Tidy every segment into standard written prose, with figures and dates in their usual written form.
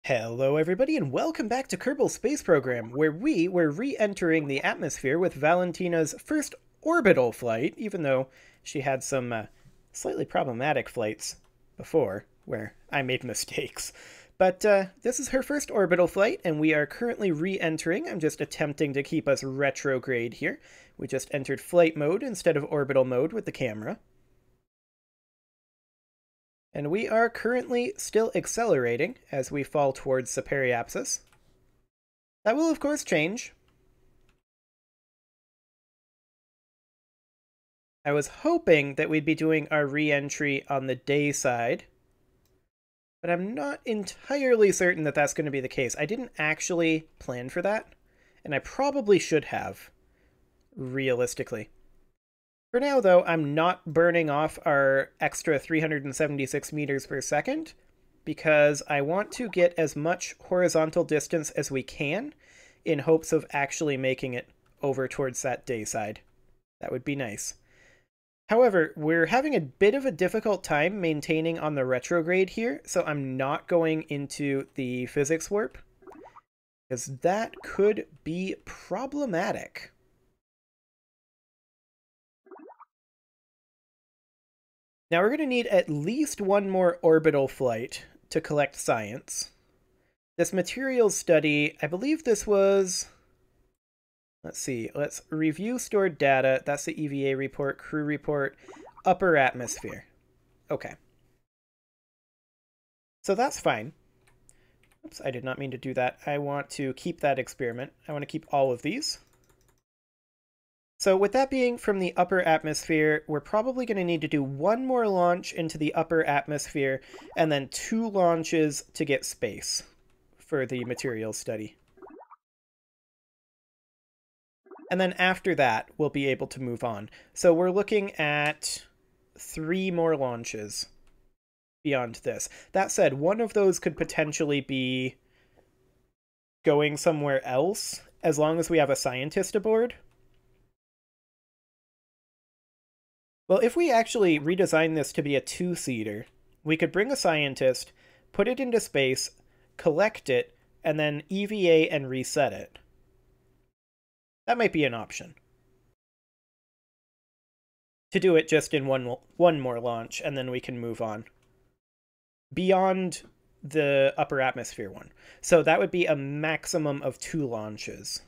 Hello everybody and welcome back to Kerbal Space Program, where we were re-entering the atmosphere with Valentina's first orbital flight, even though she had some slightly problematic flights before, where I made mistakes. But this is her first orbital flight, and we are currently re-entering. I'm just attempting to keep us retrograde here. We just entered flight mode instead of orbital mode with the camera. And we are currently still accelerating as we fall towards the periapsis. That will, of course, change. I was hoping that we'd be doing our re-entry on the day side, but I'm not entirely certain that that's going to be the case. I didn't actually plan for that, and I probably should have, realistically. For now, though, I'm not burning off our extra 376 meters per second because I want to get as much horizontal distance as we can in hopes of actually making it over towards that day side. That would be nice. However, we're having a bit of a difficult time maintaining on the retrograde here, so I'm not going into the physics warp because that could be problematic. Now we're going to need at least one more orbital flight to collect science. This materials study, I believe this was... Let's see, let's review stored data. That's the EVA report, crew report, upper atmosphere. Okay. So that's fine. Oops, I did not mean to do that. I want to keep that experiment. I want to keep all of these. So with that being from the upper atmosphere, we're probably going to need to do one more launch into the upper atmosphere and then 2 launches to get space for the materials study. And then after that, we'll be able to move on. So we're looking at 3 more launches beyond this. That said, one of those could potentially be going somewhere else as long as we have a scientist aboard. Well, if we actually redesign this to be a 2-seater, we could bring a scientist, put it into space, collect it, and then EVA and reset it. That might be an option. To do it just in one more launch, and then we can move on. Beyond the upper atmosphere one. So that would be a maximum of 2 launches.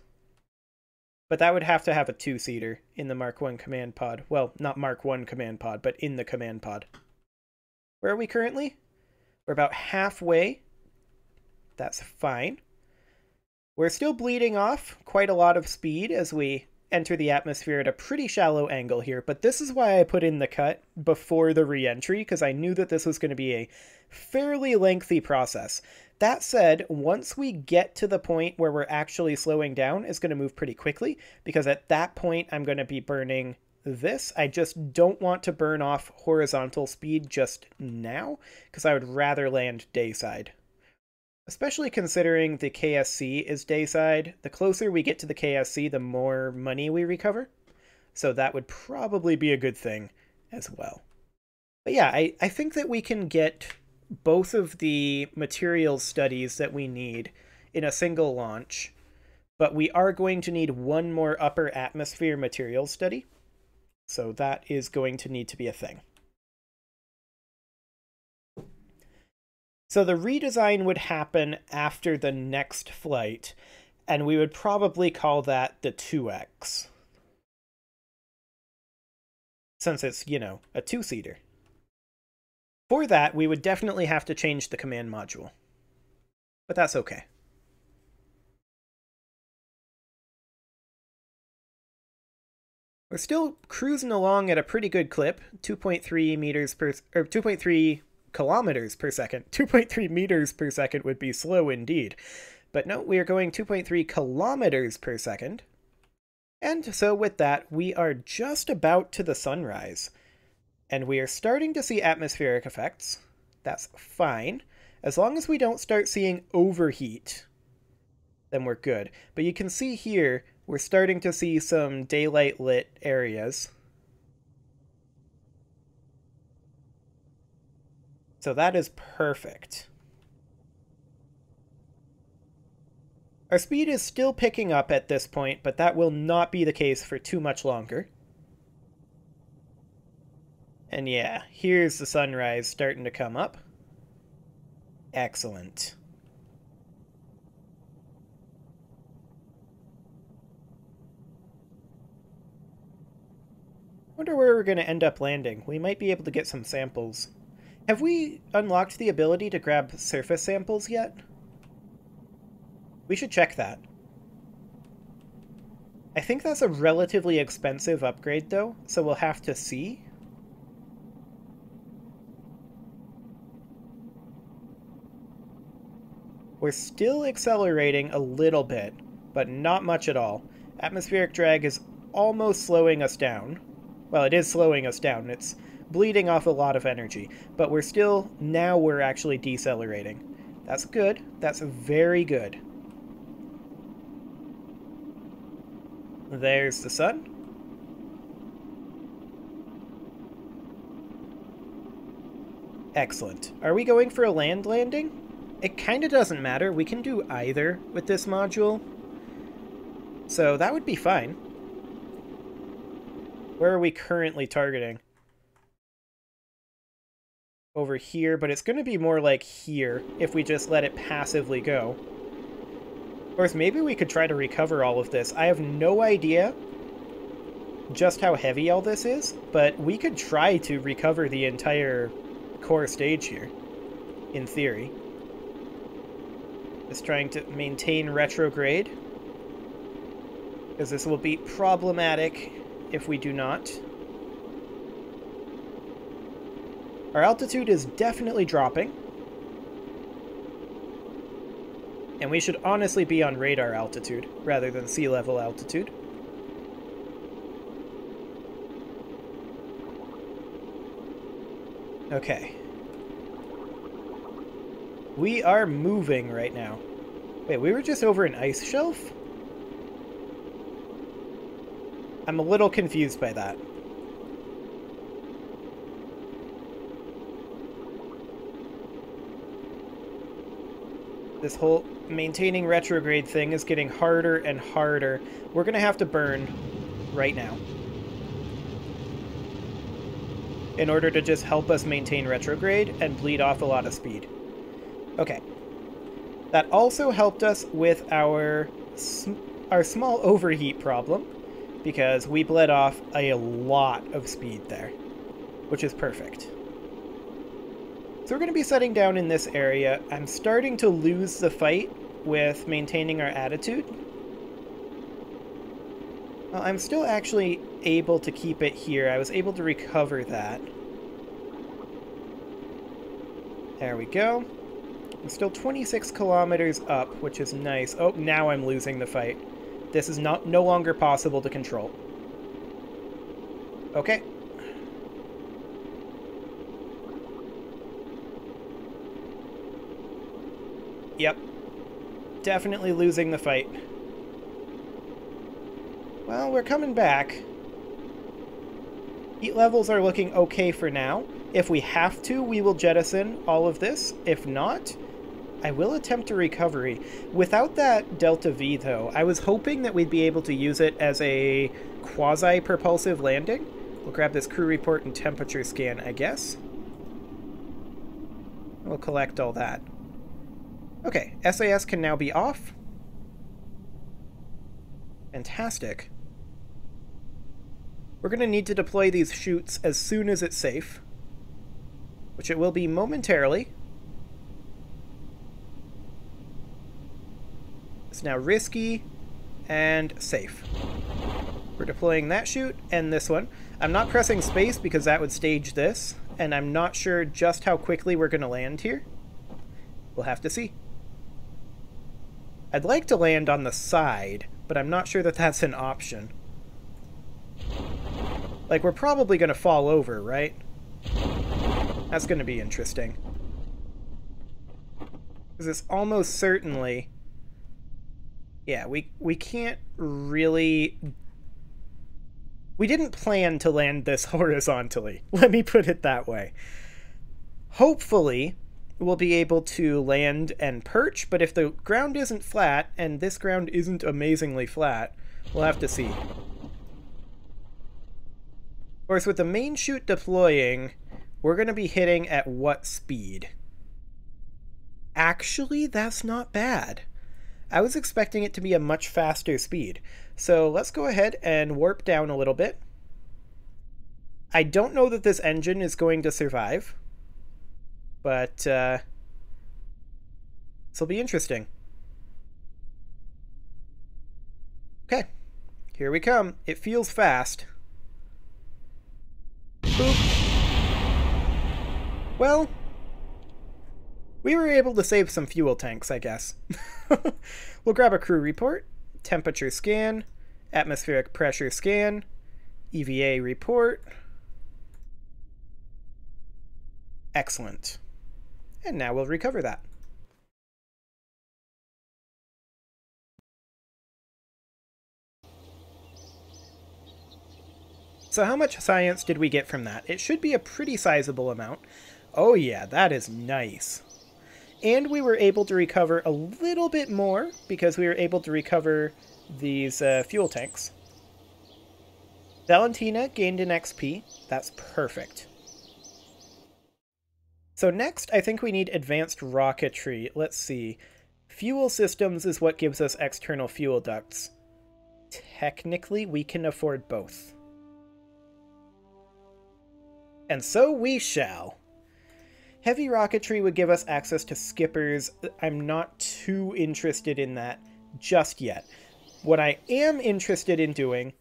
But that would have to have a 2-seater in the Mark 1 command pod. Well, not Mark 1 command pod, but in the command pod. Where are we currently? We're about halfway. That's fine. We're still bleeding off quite a lot of speed as we enter the atmosphere at a pretty shallow angle here, but this is why I put in the cut before the re-entry, because I knew that this was going to be a fairly lengthy process. That said, once we get to the point where we're actually slowing down, it's going to move pretty quickly, because at that point I'm going to be burning this. I just don't want to burn off horizontal speed just now, because I would rather land dayside. Especially considering the KSC is dayside. The closer we get to the KSC, the more money we recover. So that would probably be a good thing as well. But yeah, I think that we can get both of the materials studies that we need in a single launch, but we are going to need one more upper atmosphere materials study. So that is going to need to be a thing. So the redesign would happen after the next flight, and we would probably call that the 2X. Since it's, you know, a 2-seater. For that, we would definitely have to change the command module. But that's okay. We're still cruising along at a pretty good clip, 2.3 meters per, or 2.3 kilometers per second. 2.3 meters per second would be slow indeed. But no, we are going 2.3 kilometers per second. And so with that, we are just about to the sunrise. And we are starting to see atmospheric effects. That's fine. As long as we don't start seeing overheat, then we're good. But you can see here, we're starting to see some daylight lit areas. So that is perfect. Our speed is still picking up at this point, but that will not be the case for too much longer. And yeah, here's the sunrise starting to come up. Excellent. Wonder where we're going to end up landing. We might be able to get some samples. Have we unlocked the ability to grab surface samples yet? We should check that. I think that's a relatively expensive upgrade though, so we'll have to see. We're still accelerating a little bit, but not much at all. Atmospheric drag is almost slowing us down. Well, it is slowing us down. It's bleeding off a lot of energy, but now we're actually decelerating. That's good. That's very good. There's the sun. Excellent. Are we going for a land landing? It kind of doesn't matter. We can do either with this module. So that would be fine. Where are we currently targeting? Over here, but it's going to be more like here if we just let it passively go. Of course, maybe we could try to recover all of this. I have no idea just how heavy all this is, but we could try to recover the entire core stage here, in theory. Just trying to maintain retrograde, because this will be problematic if we do not. Our altitude is definitely dropping. And we should honestly be on radar altitude rather than sea level altitude. Okay. We are moving right now. Wait, we were just over an ice shelf? I'm a little confused by that. This whole maintaining retrograde thing is getting harder and harder. We're going to have to burn right now in order to just help us maintain retrograde and bleed off a lot of speed. Okay. That also helped us with our small overheat problem, because we bled off a lot of speed there, which is perfect. So we're going to be setting down in this area. I'm starting to lose the fight with maintaining our attitude. Well, I'm still actually able to keep it here. I was able to recover that. There we go. I'm still 26 kilometers up, which is nice. Oh, now I'm losing the fight. This is no longer possible to control. Okay. Yep. Definitely losing the fight. Well, we're coming back. Heat levels are looking okay for now. If we have to, we will jettison all of this. If not, I will attempt a recovery. Without that Delta V, though, I was hoping that we'd be able to use it as a quasi-propulsive landing. We'll grab this crew report and temperature scan, I guess. We'll collect all that. Okay, SAS can now be off. Fantastic. We're going to need to deploy these chutes as soon as it's safe, which it will be momentarily. It's now risky and safe. We're deploying that chute and this one. I'm not pressing space because that would stage this, and I'm not sure just how quickly we're going to land here. We'll have to see. I'd like to land on the side, but I'm not sure that that's an option. Like, we're probably going to fall over, right? That's going to be interesting. Because it's almost certainly... Yeah, we can't really... We didn't plan to land this horizontally. Let me put it that way. Hopefully, we'll be able to land and perch, but if the ground isn't flat, and this ground isn't amazingly flat, we'll have to see. Of course, with the main chute deploying, we're going to be hitting at what speed? Actually, that's not bad. I was expecting it to be a much faster speed. So let's go ahead and warp down a little bit. I don't know that this engine is going to survive, but this will be interesting. Okay, here we come. It feels fast. Boop. Well, we were able to save some fuel tanks, I guess. We'll grab a crew report, temperature scan, atmospheric pressure scan, EVA report. Excellent. And now we'll recover that. So how much science did we get from that? It should be a pretty sizable amount. Oh yeah, that is nice. And we were able to recover a little bit more because we were able to recover these fuel tanks. Valentina gained an XP. That's perfect. So next, I think we need advanced rocketry. Let's see. Fuel systems is what gives us external fuel ducts. Technically, we can afford both. And so we shall. Heavy rocketry would give us access to skippers. I'm not too interested in that just yet. What I am interested in doing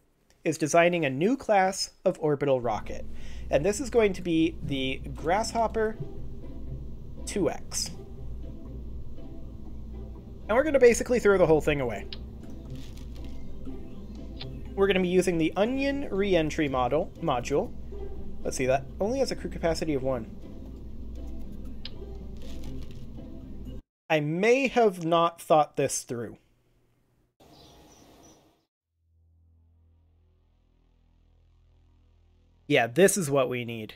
is designing a new class of orbital rocket. And this is going to be the Grasshopper 2X. And we're going to basically throw the whole thing away. We're going to be using the Onion re-entry module. Let's see, that only has a crew capacity of 1. I may have not thought this through. Yeah, this is what we need.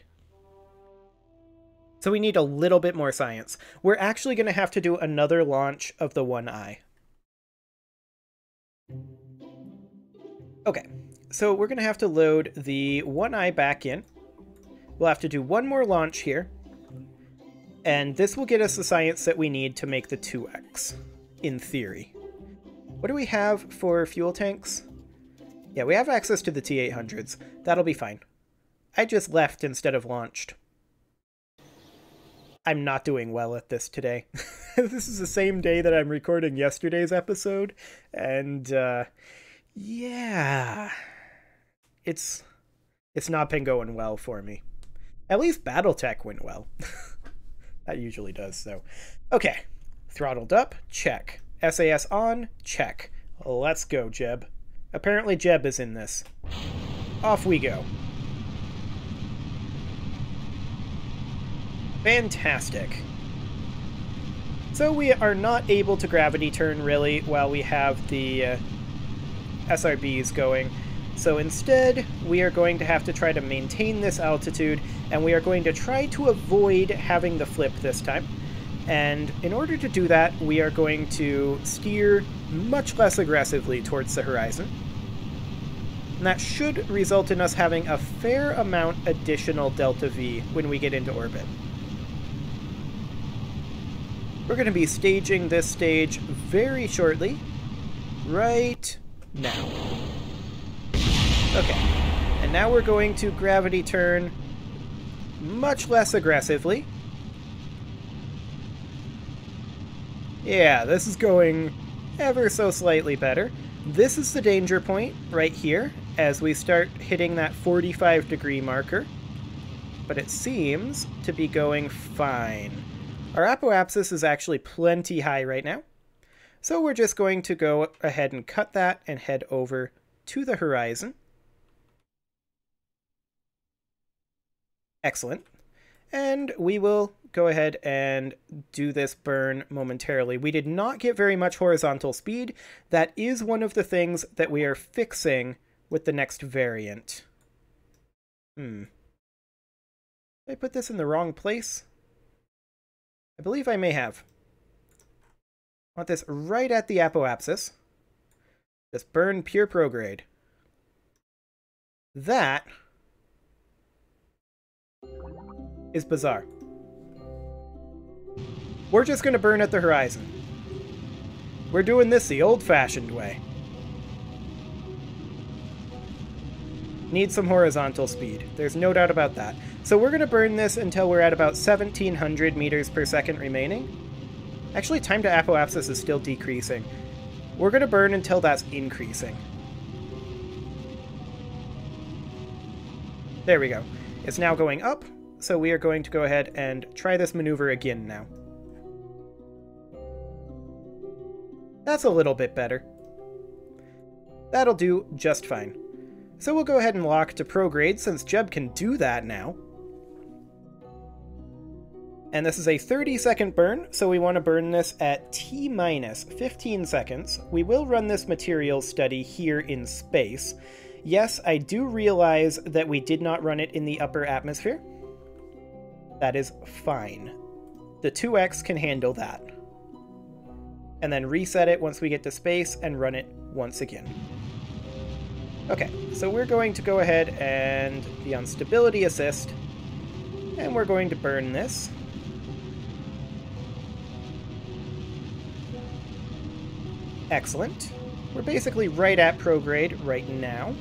So we need a little bit more science. We're actually going to have to do another launch of the 1i. Okay, so we're going to have to load the 1i back in. We'll have to do one more launch here. And this will get us the science that we need to make the 2X, in theory. What do we have for fuel tanks? Yeah, we have access to the T-800s. That'll be fine. I just left instead of launched. I'm not doing well at this today. This is the same day that I'm recording yesterday's episode, and yeah, it's not been going well for me. At least Battletech went well. That usually does, so. Okay, throttled up, check. SAS on, check. Let's go, Jeb. Apparently Jeb is in this. Off we go. Fantastic. So we are not able to gravity turn, really, while we have the SRBs going. So instead, we are going to have to try to maintain this altitude, and we are going to try to avoid having the flip this time. And in order to do that, we are going to steer much less aggressively towards the horizon. And that should result in us having a fair amount additional delta V when we get into orbit. We're going to be staging this stage very shortly, right now. Okay, and now we're going to gravity turn much less aggressively. Yeah, this is going ever so slightly better. This is the danger point right here as we start hitting that 45-degree marker, but it seems to be going fine. Our apoapsis is actually plenty high right now, so we're just going to go ahead and cut that and head over to the horizon. Excellent. And we will go ahead and do this burn momentarily. We did not get very much horizontal speed. That is one of the things that we are fixing with the next variant. Did I put this in the wrong place? I believe I may have. I want this right at the apoapsis. Just burn pure prograde. That is bizarre. We're just going to burn at the horizon. We're doing this the old-fashioned way. Need some horizontal speed. There's no doubt about that. So we're going to burn this until we're at about 1700 meters per second remaining. Actually, time to apoapsis is still decreasing. We're going to burn until that's increasing. There we go. It's now going up, so we are going to go ahead and try this maneuver again now. That's a little bit better. That'll do just fine. So we'll go ahead and lock to prograde since Jeb can do that now. And this is a 30-second burn, so we want to burn this at T-minus 15 seconds. We will run this material study here in space. Yes, I do realize that we did not run it in the upper atmosphere. That is fine. The 2X can handle that. And then reset it once we get to space and run it once again. Okay, so we're going to go ahead and be on stability assist, and we're going to burn this. Excellent. We're basically right at prograde right now.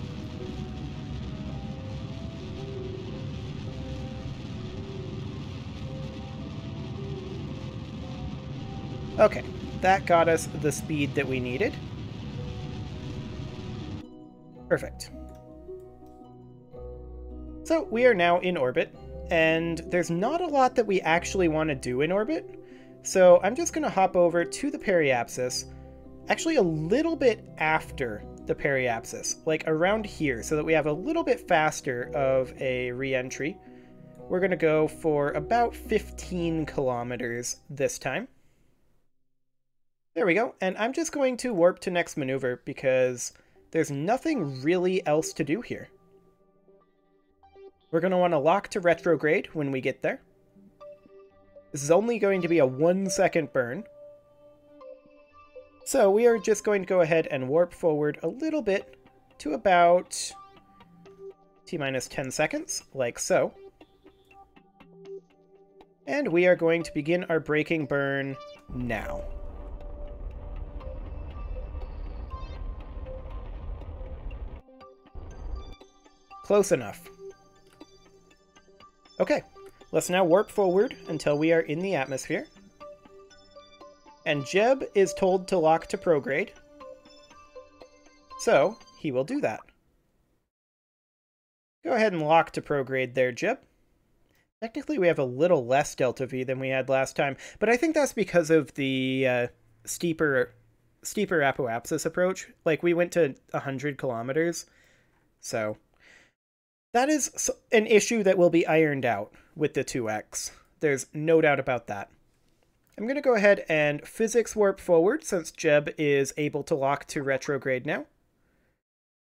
Okay, that got us the speed that we needed. Perfect. So we are now in orbit, and there's not a lot that we actually want to do in orbit, so I'm just going to hop over to the periapsis, actually a little bit after the periapsis, like around here, so that we have a little bit faster of a re-entry. We're going to go for about 15 kilometers this time. There we go, and I'm just going to warp to next maneuver because there's nothing really else to do here. We're going to want to lock to retrograde when we get there. This is only going to be a 1-second burn. So we are just going to go ahead and warp forward a little bit to about T-minus 10 seconds, like so. And we are going to begin our braking burn now. Close enough. Okay, let's now warp forward until we are in the atmosphere. And Jeb is told to lock to prograde, so he will do that. Go ahead and lock to prograde there, Jeb. Technically we have a little less delta V than we had last time, but I think that's because of the steeper apoapsis approach. Like, we went to 100 kilometers, so that is an issue that will be ironed out with the 2X. There's no doubt about that. I'm going to go ahead and physics warp forward since Jeb is able to lock to retrograde now.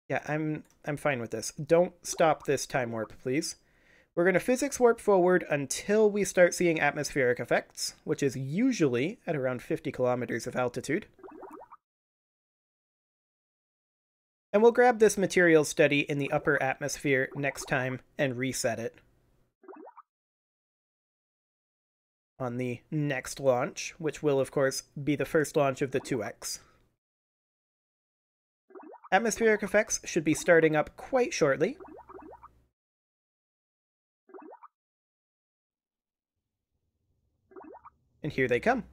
Yeah, I'm fine with this. Don't stop this time warp, please. We're going to physics warp forward until we start seeing atmospheric effects, which is usually at around 50 kilometers of altitude. And we'll grab this material study in the upper atmosphere next time and reset it on the next launch, which will, of course, be the first launch of the 2X. Atmospheric effects should be starting up quite shortly. And here they come.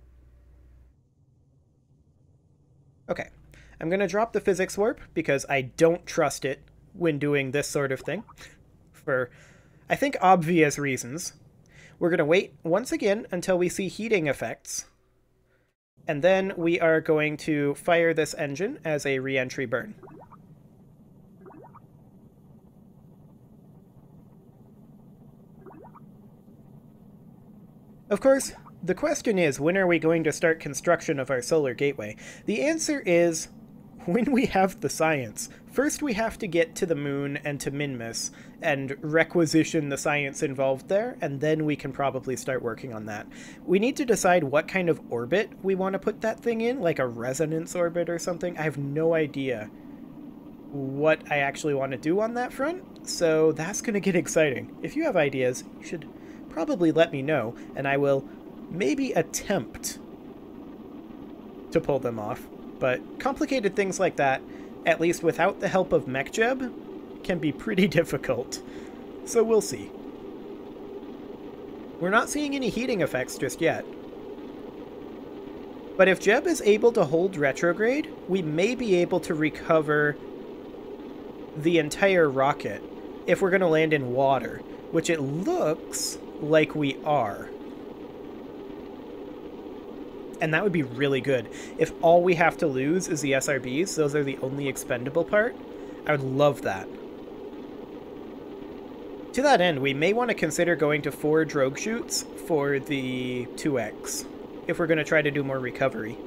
Okay. I'm going to drop the physics warp because I don't trust it when doing this sort of thing, for, I think, obvious reasons. We're going to wait once again until we see heating effects, and then we are going to fire this engine as a re-entry burn. Of course, the question is, when are we going to start construction of our solar gateway? The answer is when we have the science. First we have to get to the moon and to Minmus and requisition the science involved there, and then we can probably start working on that. We need to decide what kind of orbit we want to put that thing in, like a resonance orbit or something. I have no idea what I actually want to do on that front, so that's going to get exciting. If you have ideas, you should probably let me know, and I will maybe attempt to pull them off. But complicated things like that, at least without the help of MechJeb, can be pretty difficult. So we'll see. We're not seeing any heating effects just yet. But if Jeb is able to hold retrograde, we may be able to recover the entire rocket if we're going to land in water, which it looks like we are. And that would be really good. If all we have to lose is the SRBs, those are the only expendable part, I would love that. To that end, we may want to consider going to 4 drogue chutes for the 2X, if we're going to try to do more recovery.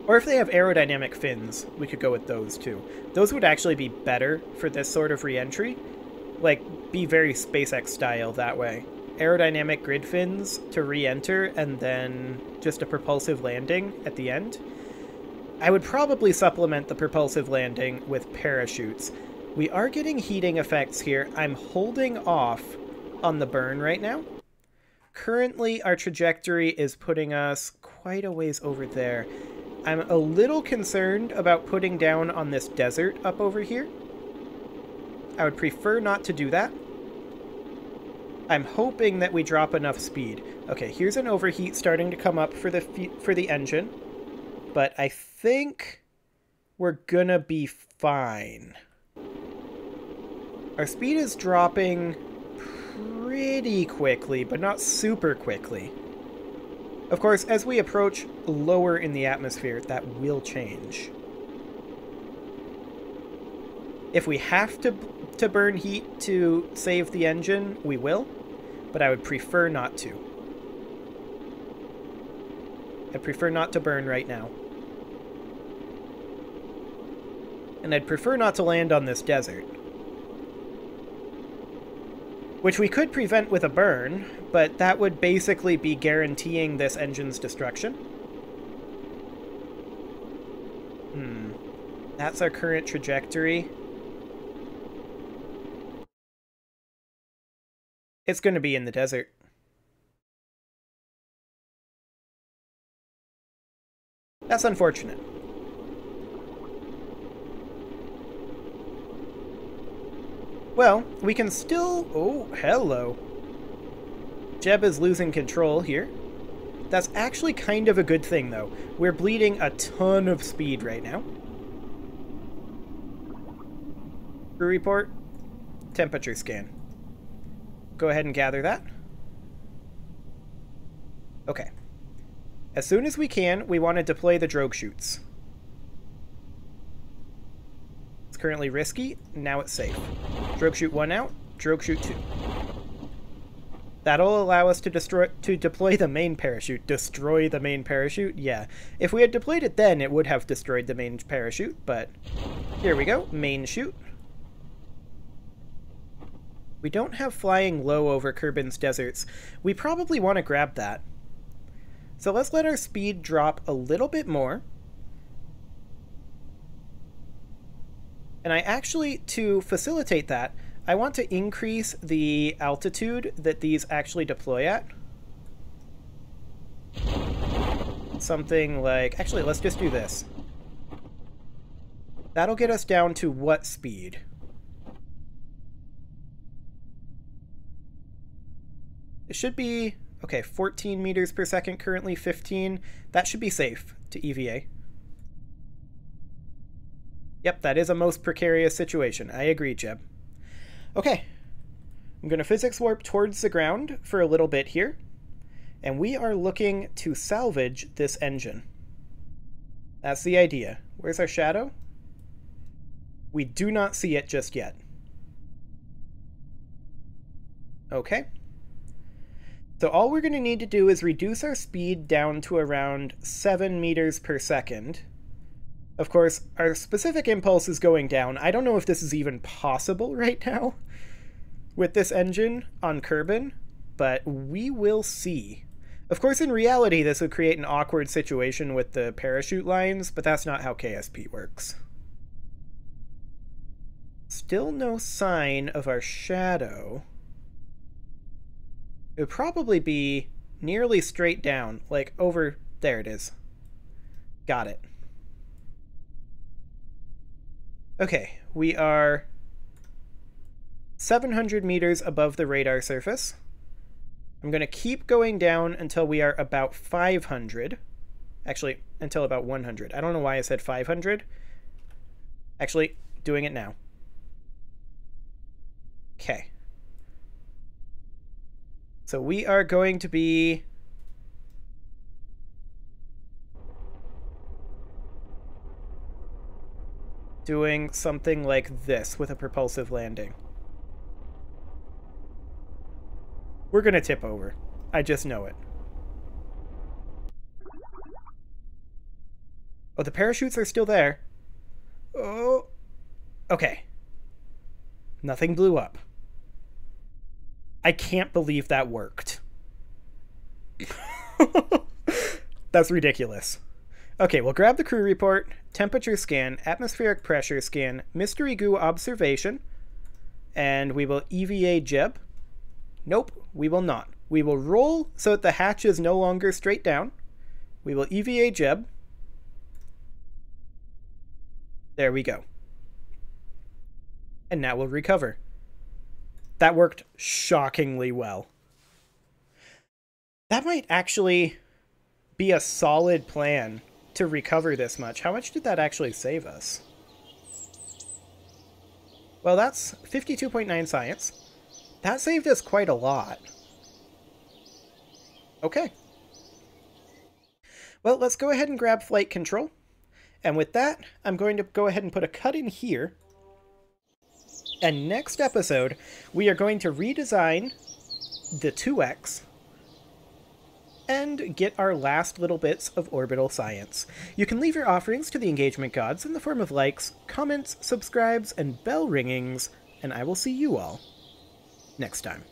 Or if they have aerodynamic fins, we could go with those too. Those would actually be better for this sort of re-entry. Like, be very SpaceX style that way. Aerodynamic grid fins to re-enter, and then just a propulsive landing at the end. I would probably supplement the propulsive landing with parachutes. We are getting heating effects here. I'm holding off on the burn right now. Currently, our trajectory is putting us quite a ways over there. I'm a little concerned about putting down on this desert up over here. I would prefer not to do that. I'm hoping that we drop enough speed. Okay, here's an overheat starting to come up for the engine, but I think we're gonna be fine. Our speed is dropping pretty quickly, but not super quickly. Of course, as we approach lower in the atmosphere, that will change. If we have to burn heat to save the engine, we will. But I would prefer not to. I prefer not to burn right now. And I'd prefer not to land on this desert. Which we could prevent with a burn, but that would basically be guaranteeing this engine's destruction. That's our current trajectory. It's going to be in the desert. That's unfortunate. Well, we can still... Oh, hello. Jeb is losing control here. That's actually kind of a good thing, though. We're bleeding a ton of speed right now. Crew report. Temperature scan. Go ahead and gather that. Okay. As soon as we can, we want to deploy the drogue chutes. It's currently risky. Now it's safe. Drogue chute 1 out. Drogue chute 2. That'll allow us to deploy the main parachute. Destroy the main parachute? Yeah. If we had deployed it then, it would have destroyed the main parachute, but here we go. Main chute. We don't have flying low over Kerbin's deserts. We probably want to grab that. So let's let our speed drop a little bit more. And I actually, to facilitate that, I want to increase the altitude that these actually deploy at. Something like... Actually, let's just do this. That'll get us down to what speed? It should be, okay, 14 meters per second, currently 15. That should be safe to EVA. Yep, that is a most precarious situation. I agree, Jeb. Okay. I'm going to physics warp towards the ground for a little bit here. And we are looking to salvage this engine. That's the idea. Where's our shadow? We do not see it just yet. Okay. So all we're going to need to do is reduce our speed down to around 7 meters per second. Of course, our specific impulse is going down. I don't know if this is even possible right now with this engine on Kerbal, but we will see. Of course, in reality, this would create an awkward situation with the parachute lines, but that's not how KSP works. Still no sign of our shadow. It would probably be nearly straight down, like over... There it is. Got it. Okay, we are 700 meters above the radar surface. I'm going to keep going down until we are about 500. Actually, until about 100. I don't know why I said 500. Actually, doing it now. Okay. So we are going to be... doing something like this with a propulsive landing. We're going to tip over. I just know it. Oh, the parachutes are still there. Oh. Okay. Nothing blew up. I can't believe that worked. That's ridiculous. Okay, we'll grab the crew report, temperature scan, atmospheric pressure scan, mystery goo observation, and we will EVA Jeb. Nope, we will not. We will roll so that the hatch is no longer straight down. We will EVA Jeb. There we go. And now we'll recover. That worked shockingly well. That might actually be a solid plan to recover this much. How much did that actually save us? Well, that's 52.9 science. That saved us quite a lot. Okay. Well, let's go ahead and grab flight control. And with that, I'm going to go ahead and put a cut in here. And next episode, we are going to redesign the 2X and get our last little bits of orbital science. You can leave your offerings to the engagement gods in the form of likes, comments, subscribes, and bell ringings, and I will see you all next time.